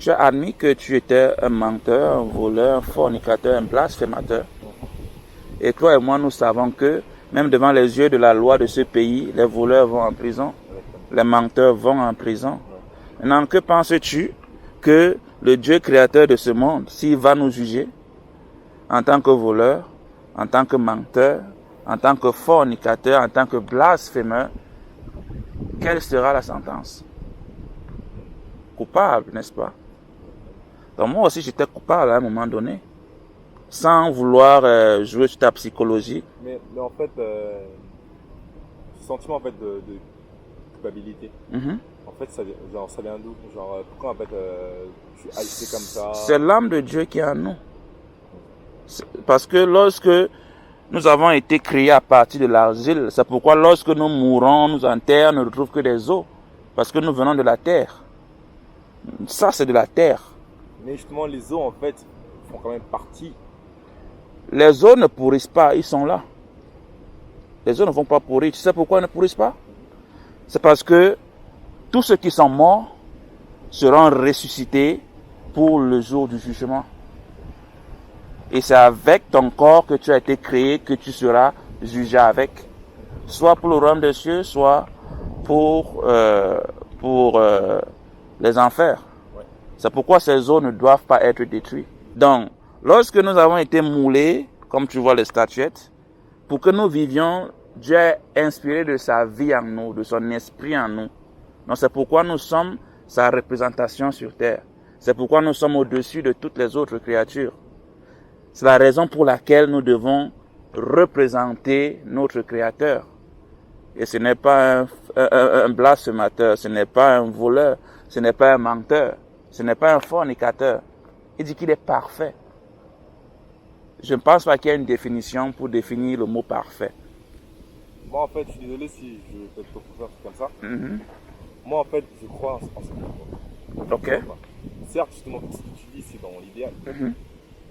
tu as admis que tu étais un menteur, un voleur, un fornicateur, un blasphémateur. Et toi et moi, nous savons que même devant les yeux de la loi de ce pays, les voleurs vont en prison, les menteurs vont en prison. Maintenant, que penses-tu que le Dieu créateur de ce monde, s'il va nous juger en tant que voleur, en tant que menteur, en tant que fornicateur, en tant que blasphémeur, quelle sera la sentence? Coupable, n'est-ce pas? Donc moi aussi, j'étais coupable à un moment donné, sans vouloir jouer sur ta psychologie. Mais en fait, ce sentiment en fait, de culpabilité, en fait, ça vient d'où? Genre, pourquoi en fait, tu agis comme ça? C'est l'âme de Dieu qui est en nous. Parce que lorsque nous avons été créés à partir de l'argile, c'est pourquoi lorsque nous mourons, nous enterrons, ne retrouvons que des os. Parce que nous venons de la terre. Ça, c'est de la terre. Mais justement, les os, en fait, font quand même partie. Les os ne pourrissent pas, ils sont là. Les os ne vont pas pourrir. Tu sais pourquoi ils ne pourrissent pas? C'est parce que tous ceux qui sont morts seront ressuscités pour le jour du jugement. Et c'est avec ton corps que tu as été créé que tu seras jugé avec. Soit pour le royaume des cieux, soit pour les enfers. Ouais. C'est pourquoi ces os ne doivent pas être détruits. Donc, lorsque nous avons été moulés, comme tu vois les statuettes, pour que nous vivions, Dieu a inspiré de sa vie en nous, de son esprit en nous. Donc c'est pourquoi nous sommes sa représentation sur terre. C'est pourquoi nous sommes au-dessus de toutes les autres créatures. C'est la raison pour laquelle nous devons représenter notre Créateur. Et ce n'est pas un blasphémateur, ce n'est pas un voleur, ce n'est pas un menteur, ce n'est pas un fornicateur. Il dit qu'il est parfait. Je ne pense pas qu'il y ait une définition pour définir le mot parfait. Moi, en fait, je suis désolé si je peux te proposer un truc comme ça. Moi, en fait, je crois en ça. Ok. Certes, justement, ce que tu dis, c'est dans l'idéal.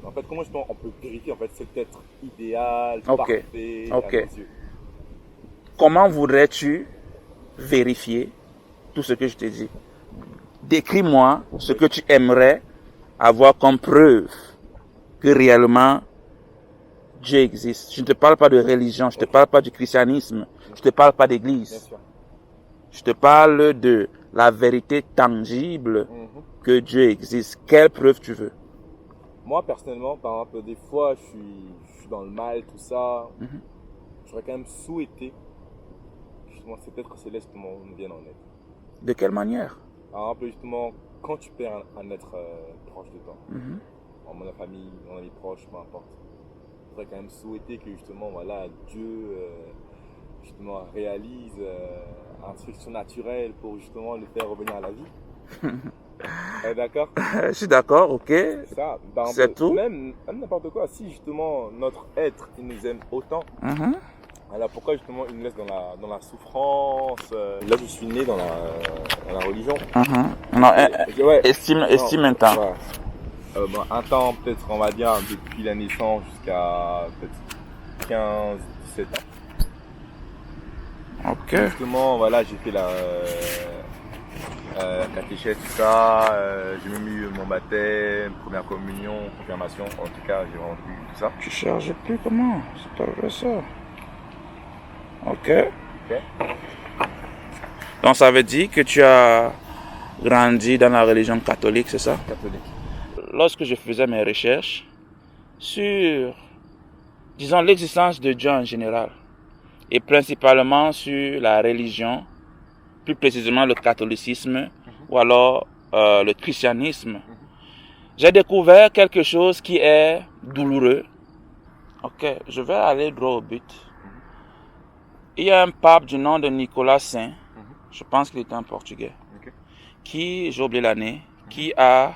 En fait, comment justement on peut vérifier en fait cet être idéal, parfait à nos yeux? Comment voudrais-tu vérifier tout ce que je te dis? Décris-moi ce que tu aimerais avoir comme preuve que réellement Dieu existe. Je ne te parle pas de religion, je ne te parle pas du christianisme, je ne te parle pas d'église. Je te parle de la vérité tangible que Dieu existe. Quelle preuve tu veux? Moi, personnellement, par exemple, des fois, je suis dans le mal, tout ça. J'aurais quand même souhaité, justement, c'est peut-être que Céleste nous vienne en aide. De quelle manière? Par exemple, justement, quand tu perds un être proche de toi, en mon famille, mon ami proche, peu importe, j'aurais quand même souhaité que, justement, voilà, Dieu, justement, réalise un truc surnaturel pour, justement, le faire revenir à la vie. D'accord? Je suis d'accord, ok. Ça, c'est tout. Même n'importe quoi. Si justement notre être il nous aime autant, alors pourquoi justement il nous laisse dans la souffrance? Là je suis né dans la religion. Non, estime un temps. Bon, un temps peut-être on va dire depuis la naissance jusqu'à peut-être 15, 17 ans. Ok. Justement voilà j'ai fait la catéchèse, tout ça, j'ai même eu mon baptême, première communion, confirmation, en tout cas j'ai vraiment eu tout ça. Tu charges plus comment? C'est pas vrai ça. Ok. Donc ça veut dire que tu as grandi dans la religion catholique, c'est ça? Catholique. Lorsque je faisais mes recherches sur, disons, l'existence de Dieu en général, et principalement sur la religion, plus précisément le catholicisme ou alors le christianisme, j'ai découvert quelque chose qui est douloureux. Ok, je vais aller droit au but. Il y a un pape du nom de Nicolas Saint, je pense qu'il était un Portugais, qui, j'ai oublié l'année, qui a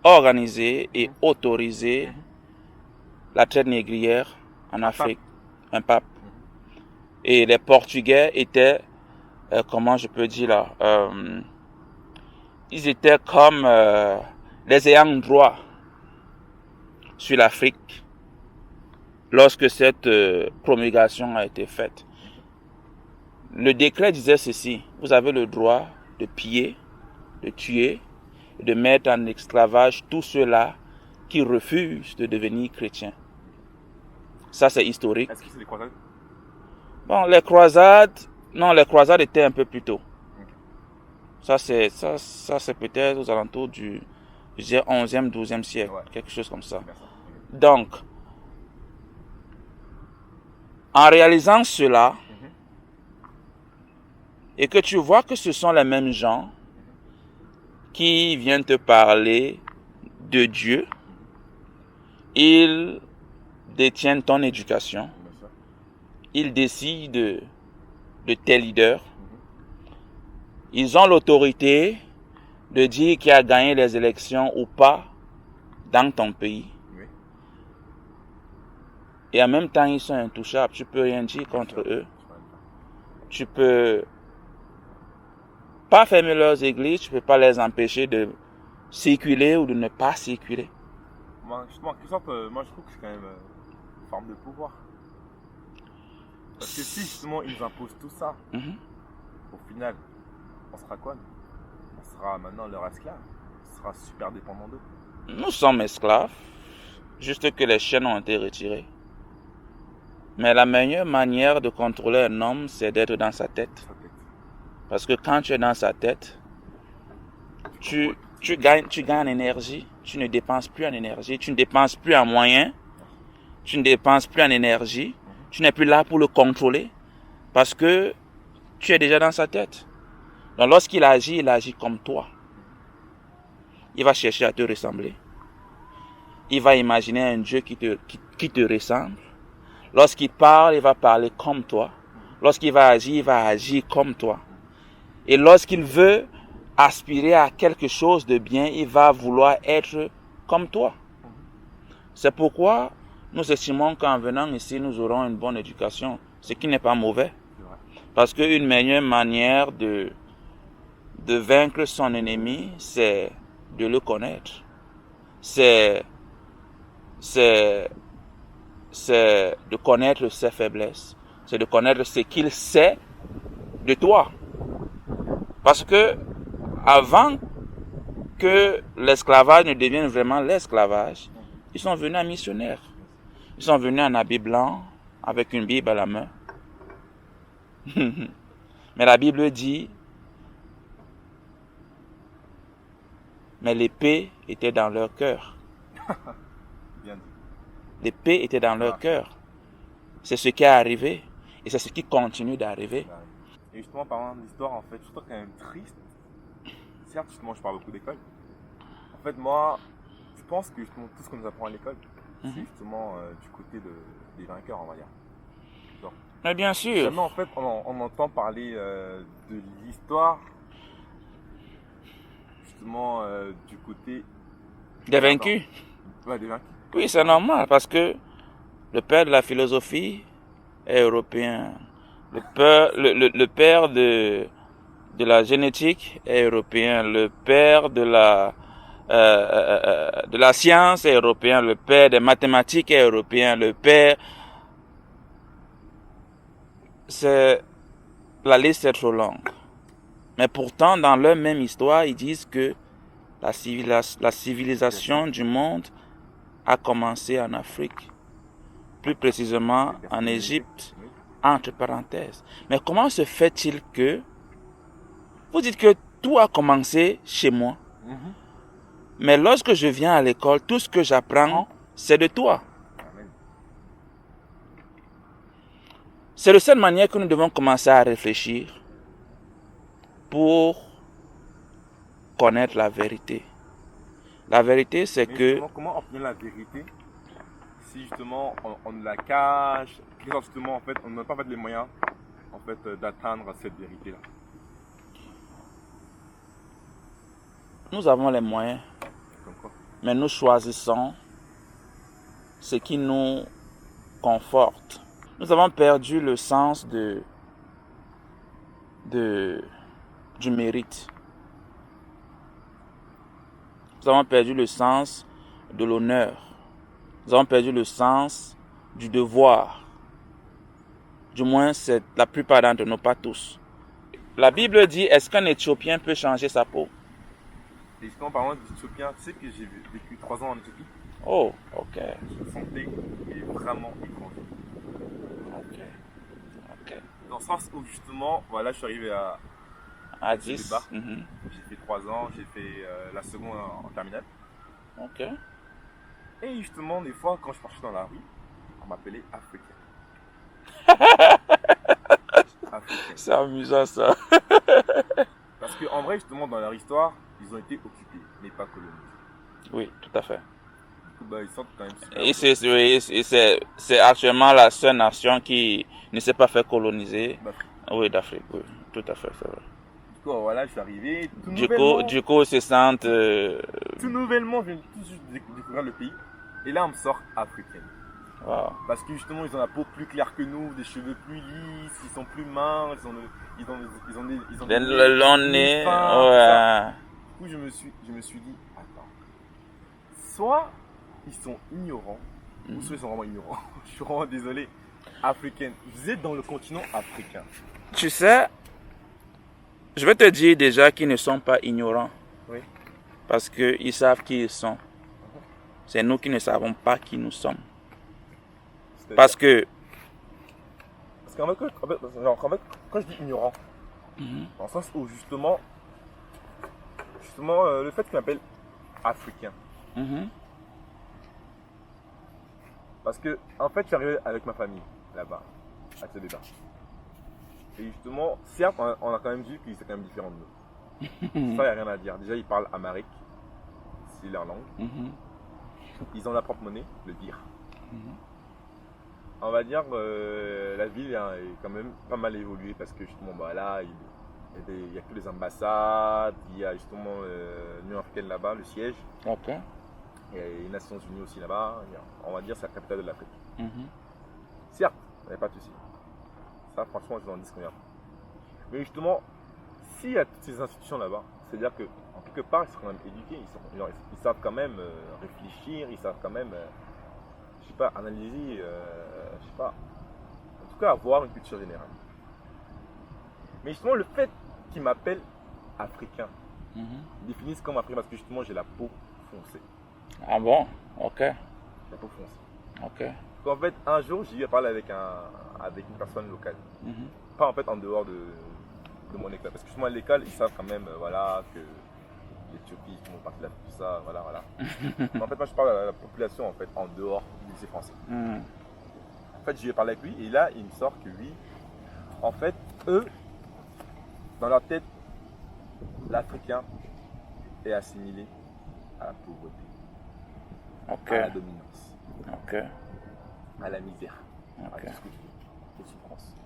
organisé et autorisé la traite négrière en Afrique. Un pape. Et les Portugais étaient, comment je peux dire là, ils étaient comme les ayants droit sur l'Afrique lorsque cette promulgation a été faite. Le décret disait ceci: vous avez le droit de piller, de tuer de mettre en esclavage tous ceux-là qui refusent de devenir chrétiens. Ça, c'est historique. Est-ce que c'est les croisades? Bon, les croisades étaient un peu plus tôt. Ça, c'est peut-être aux alentours du, je dirais, 11e, 12e siècle, quelque chose comme ça. Donc, en réalisant cela, et que tu vois que ce sont les mêmes gens qui viennent te parler de Dieu, ils détiennent ton éducation, ils décident de tes leaders, ils ont l'autorité de dire qui a gagné les élections ou pas dans ton pays. Et en même temps, ils sont intouchables. Tu peux rien dire contre eux. Tu peux pas fermer leurs églises, tu peux pas les empêcher de circuler ou de ne pas circuler. Justement, en quelque sorte, moi je trouve que c'est quand même une forme de pouvoir. Parce que si justement ils nous imposent tout ça, au final, on sera quoi? On sera maintenant leur esclave. On sera super dépendant d'eux. Nous sommes esclaves, juste que les chaînes ont été retirées. Mais la meilleure manière de contrôler un homme, c'est d'être dans sa tête. Parce que quand tu es dans sa tête, tu gagnes en énergie, tu ne dépenses plus en énergie, tu ne dépenses plus en moyens, tu ne dépenses plus en énergie, tu n'es plus là pour le contrôler parce que tu es déjà dans sa tête. Donc lorsqu'il agit, il agit comme toi. Il va chercher à te ressembler. Il va imaginer un Dieu qui te ressemble. Lorsqu'il parle, il va parler comme toi. Lorsqu'il va agir, il va agir comme toi. Et lorsqu'il veut aspirer à quelque chose de bien, il va vouloir être comme toi. C'est pourquoi nous estimons qu'en venant ici, nous aurons une bonne éducation, ce qui n'est pas mauvais. Parce qu'une meilleure manière de vaincre son ennemi, c'est de le connaître. C'est de connaître ses faiblesses. C'est de connaître ce qu'il sait de toi. Parce que avant que l'esclavage ne devienne vraiment l'esclavage, ils sont venus en missionnaire. Ils sont venus en habit blanc, avec une Bible à la main. Mais la Bible dit, mais l'épée était dans leur cœur. L'épée était dans leur cœur. C'est ce qui est arrivé et c'est ce qui continue d'arriver. Et justement, parlant d'histoire, en fait, je trouve quand même triste. Certes, justement, je parle beaucoup d'école. En fait, moi, je pense que justement, tout ce qu'on nous apprend à l'école, c'est justement du côté des vainqueurs, on va dire. Genre, mais bien sûr. Jamais, en fait, on entend parler de l'histoire, justement, du côté des vaincus. Ouais, des vaincus. Oui, c'est normal parce que le père de la philosophie est européen. Le père de la génétique est européen. Le père de la science est européen. Le père des mathématiques est européen. Le père... La liste est trop longue. Mais pourtant, dans leur même histoire, ils disent que la civilisation du monde a commencé en Afrique. Plus précisément en Égypte, entre parenthèses. Mais comment se fait-il que vous dites que tout a commencé chez moi, mais lorsque je viens à l'école, tout ce que j'apprends, c'est de toi. C'est de cette manière que nous devons commencer à réfléchir pour connaître la vérité. La vérité, c'est que... Comment obtenir la vérité si justement on la cache, justement en fait on n'a pas les moyens en fait d'atteindre cette vérité-là? Nous avons les moyens, mais nous choisissons ce qui nous conforte. Nous avons perdu le sens du mérite. Nous avons perdu le sens de l'honneur. Nous avons perdu le sens du devoir. Du moins, c'est la plupart d'entre nous, pas tous. La Bible dit, est-ce qu'un Éthiopien peut changer sa peau? Et justement, parlant d'Éthiopien, tu sais que j'ai vécu 3 ans en Éthiopie. Oh, ok. Je me sentais vraiment étranger. Ok. Ok. Dans le sens où justement, voilà, je suis arrivé à Addis. Débat. Mhm. J'ai fait 3 ans, j'ai fait la seconde en terminale. Ok. Et justement, des fois, quand je marchais dans la rue, on m'appelait Africain. Africain. C'est amusant ça. Parce qu'en vrai, justement, dans leur histoire, ils ont été occupés, mais pas colonisés. Oui, tout à fait. Du coup, bah, ils sentent quand même super. Et c'est actuellement la seule nation qui ne s'est pas fait coloniser. d'Afrique. Oui, d'Afrique, oui. Tout à fait, c'est vrai. Du coup, voilà, je suis arrivé. Du coup, ils se sentent. Tout nouvellement, je viens tout juste de découvrir le pays. Et là, on me sort africaine. Wow. Parce que justement, ils ont la peau plus claire que nous, des cheveux plus lisses, ils sont plus minces, ils ont Le long nez, ouais. Du coup, je me suis dit, attends, soit ils sont ignorants, ou soit ils sont vraiment ignorants. Je suis vraiment désolé. Africaine. Vous êtes dans le continent africain. Tu sais, je vais te dire déjà qu'ils ne sont pas ignorants. Oui. Parce qu'ils savent qui ils sont. C'est nous qui ne savons pas qui nous sommes. Parce qu'en fait, quand je dis ignorant, dans le sens où justement le fait qu'ils m'appellent africain. Parce que, en fait, je suis arrivé avec ma famille là-bas, à Tchadéba. Et justement, certes, on a quand même vu qu'ils sont quand même différents de nous. Ça, il n'y a rien à dire. Déjà, ils parlent amharique, c'est leur langue. Ils ont la propre monnaie, le dir. On va dire la ville est quand même pas mal évoluée parce que justement, bah, là, il y a que les ambassades, il y a justement l'Union africaine là-bas, le siège. Ok. Il y a les Nations Unies aussi là-bas. On va dire c'est la capitale de l'Afrique. Certes, il n'y a pas de souci. Ça, franchement, je vous en dis combien. Mais justement, s'il y a toutes ces institutions là-bas, c'est-à-dire qu'en quelque part, ils sont quand même éduqués, ils savent quand même réfléchir, ils savent quand même, je sais pas, analyser, je sais pas, en tout cas avoir une culture générale. Mais justement, le fait qu'ils m'appellent africain, ils définissent comme africain parce que justement, j'ai la peau foncée. Ah bon? Ok. La peau foncée. Ok. Donc, en fait, un jour, j'ai eu à parler avec une personne locale. Pas en fait en dehors de mon école. Parce que justement, à l'école, ils savent quand même voilà, que l'Éthiopie, ils font partie de tout ça, voilà, voilà. Mais en fait, moi, je parle à la population en fait, en dehors du lycée français. En fait, je lui ai parlé avec lui et là, il me sort que oui, en fait, eux, dans leur tête, l'Africain est assimilé à la pauvreté, à la dominance, à la misère, à tout ce que tu veux, aux souffrances.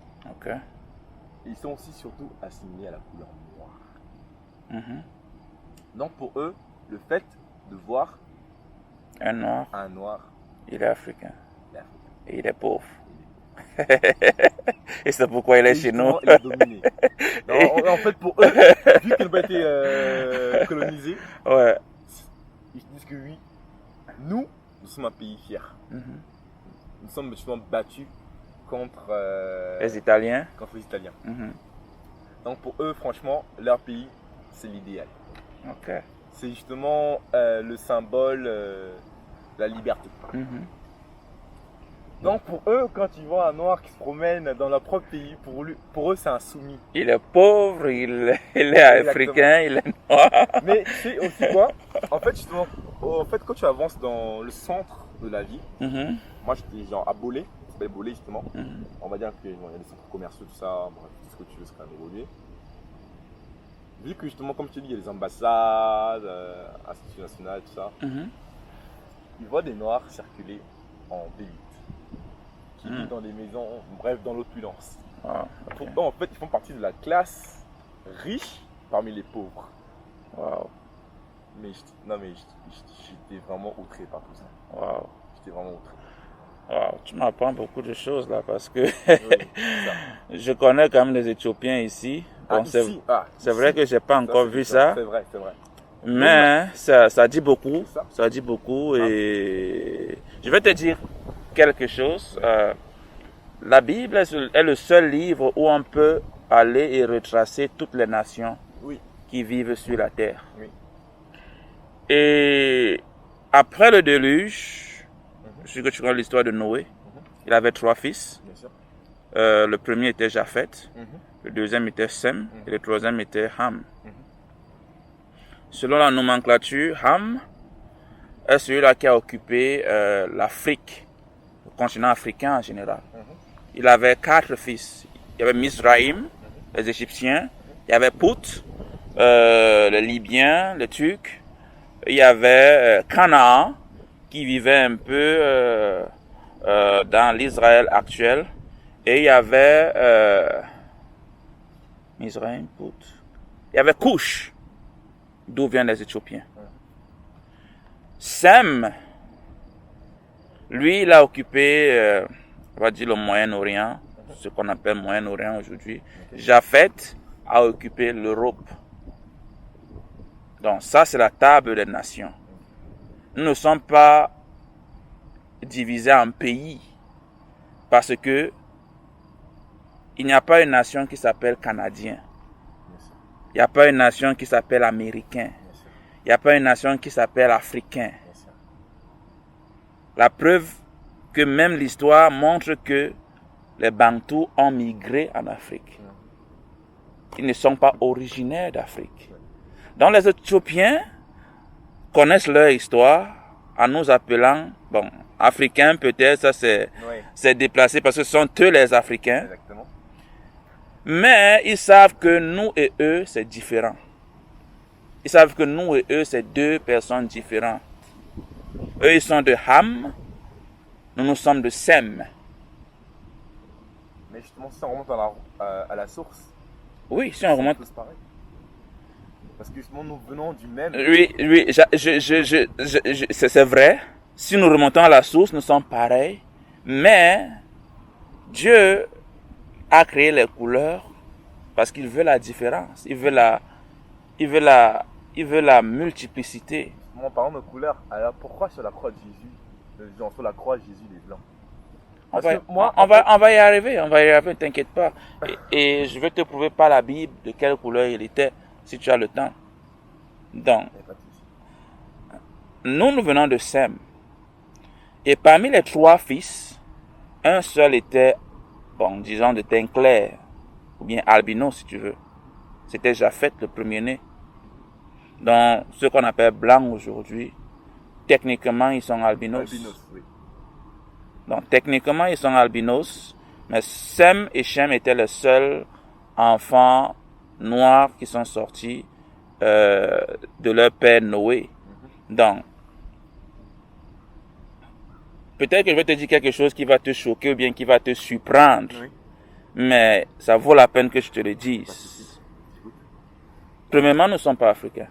Ils sont aussi surtout assimilés à la couleur noire. Donc pour eux, le fait de voir un noir, il est africain. Et il est pauvre. Et c'est pourquoi il est chez nous. Il est dominé. En fait, pour eux, vu qu'ils n'ont pas été colonisés, ils disent que oui, nous sommes un pays fier. Nous sommes justement battus contre les Italiens. Donc pour eux, franchement, leur pays, c'est l'idéal. C'est justement le symbole de la liberté. Donc pour eux, quand ils voient un noir qui se promène dans leur propre pays, pour eux c'est un soumis. Il est pauvre, il est africain, il est noir. Mais tu sais aussi quoi? En fait, justement, quand tu avances dans le centre de la ville, moi j'étais genre à Bolé, ça s'appelle Bolé justement. On va dire qu'il y a des centres commerciaux, tout ça, bref, tout ce que tu veux, c'est quand même évolué. Vu que justement, comme je te dis, il y a des ambassades, institutions nationales, tout ça, ils voient des noirs circuler en V8. Qui vivent dans des maisons, bref, dans l'opulence. Pourtant, en fait, ils font partie de la classe riche parmi les pauvres. Mais j'étais vraiment outré par tout ça. J'étais vraiment outré. Tu m'apprends beaucoup de choses là parce que je connais quand même les Éthiopiens ici. Bon, c'est vrai que j'ai pas encore vu ça. C'est vrai. Mais ça dit beaucoup. Ça dit beaucoup et je vais te dire quelque chose. La Bible est le seul livre où on peut aller et retracer toutes les nations qui vivent sur la terre. Et après le déluge, je sais que tu connais l'histoire de Noé. Il avait 3 fils. Bien sûr. Le premier était Japheth, le deuxième était Sem et le troisième était Ham. Selon la nomenclature, Ham est celui-là qui a occupé l'Afrique, le continent africain en général. Il avait 4 fils. Il y avait Mizraïm, les Égyptiens. Il y avait Pout, les Libyens, les Turcs. Il y avait Canaan, qui vivait un peu dans l'Israël actuel. Et il y avait Mizraïm, Pout. Il y avait Cush, d'où viennent les Éthiopiens. Sem, lui, il a occupé, on va dire, le Moyen-Orient, ce qu'on appelle Moyen-Orient aujourd'hui. Japheth a occupé l'Europe. Donc ça, c'est la table des nations. Nous ne sommes pas divisés en pays parce que il n'y a pas une nation qui s'appelle Canadien. Il n'y a pas une nation qui s'appelle Américain. Il n'y a pas une nation qui s'appelle Africain. La preuve que même l'histoire montre que les Bantous ont migré en Afrique. Ils ne sont pas originaires d'Afrique. Donc les Éthiopiens connaissent leur histoire en nous appelant, bon, Africains peut-être, ça c'est déplacé parce que ce sont eux les Africains. Exactement. Mais ils savent que nous et eux, c'est différent. Ils savent que nous et eux, c'est 2 personnes différentes. Eux, ils sont de Ham, nous sommes de Sem. Mais justement, si on remonte à la source, Oui, si on remonte. c'est tous pareil. Parce que justement, nous venons du même. Oui, c'est vrai. Si nous remontons à la source, nous sommes pareils. Mais Dieu a créé les couleurs parce qu'il veut la différence. Il veut la multiplicité. En parlant de couleurs, alors pourquoi sur la croix de Jésus, sur la croix Jésus les blancs? On va y arriver, ne t'inquiète pas. Et je vais te prouver par la Bible de quelle couleur il était, si tu as le temps. Donc, nous venons de Sem. Et parmi les 3 fils, un seul était, bon, disons, de teint clair, ou bien albino si tu veux. C'était Japheth, le premier-né. Donc, ceux qu'on appelle blancs aujourd'hui, techniquement, ils sont albinos. Albinos, oui. Donc, techniquement, ils sont albinos, mais Sem et Shem étaient les seuls enfants noirs qui sont sortis de leur père Noé. Donc, peut-être que je vais te dire quelque chose qui va te choquer ou bien qui va te surprendre, mais ça vaut la peine que je te le dise. Premièrement, nous ne sommes pas africains.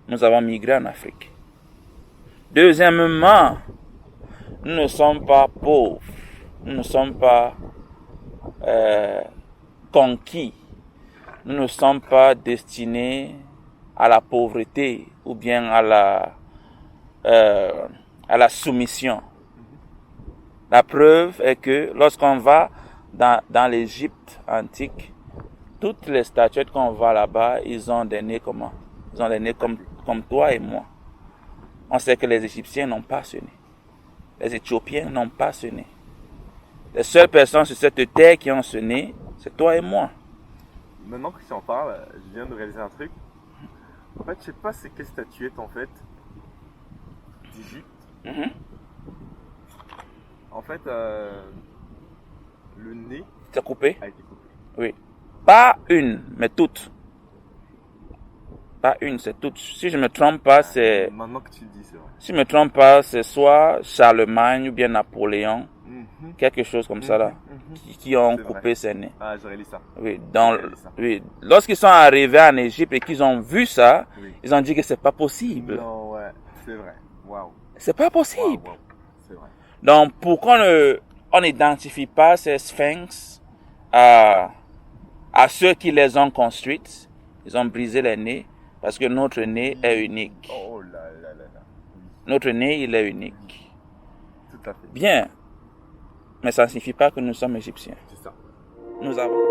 Nous avons migré en Afrique. Deuxièmement, nous ne sommes pas pauvres. Nous ne sommes pas conquis. Nous ne sommes pas destinés à la pauvreté ou bien à la soumission. La preuve est que lorsqu'on va dans l'Égypte antique, toutes les statuettes qu'on voit là-bas, ils ont des nez comment? Ils ont des nez comme toi et moi. On sait que les Égyptiens n'ont pas ce nez. Les Éthiopiens n'ont pas ce nez. Les seules personnes sur cette terre qui ont ce nez, c'est toi et moi. Maintenant que tu en parles, je viens de réaliser un truc. En fait, je sais pas c'est quelle statuette en fait d'Égypte. En fait, le nez C'est coupé? a été coupé. Oui. Pas une, mais toutes. Pas une, c'est toutes. Si je me trompe pas, c'est... Maintenant que tu le dis, c'est vrai. Si je me trompe pas, c'est soit Charlemagne ou bien Napoléon. Quelque chose comme ça là. Qui ont coupé ses nez. Ah, j'aurais lu ça. Oui, oui. Lorsqu'ils sont arrivés en Égypte et qu'ils ont vu ça, ils ont dit que c'est pas possible. Non, ouais, c'est vrai. Waouh. C'est pas possible. Wow. C'est vrai. Donc, pourquoi on n'identifie pas ces sphinx à ceux qui les ont construites? Ils ont brisé les nez parce que notre nez est unique. Oh là là là là. Notre nez, il est unique. Tout à fait. Bien. Mais ça ne signifie pas que nous sommes égyptiens. C'est ça. Nous avons...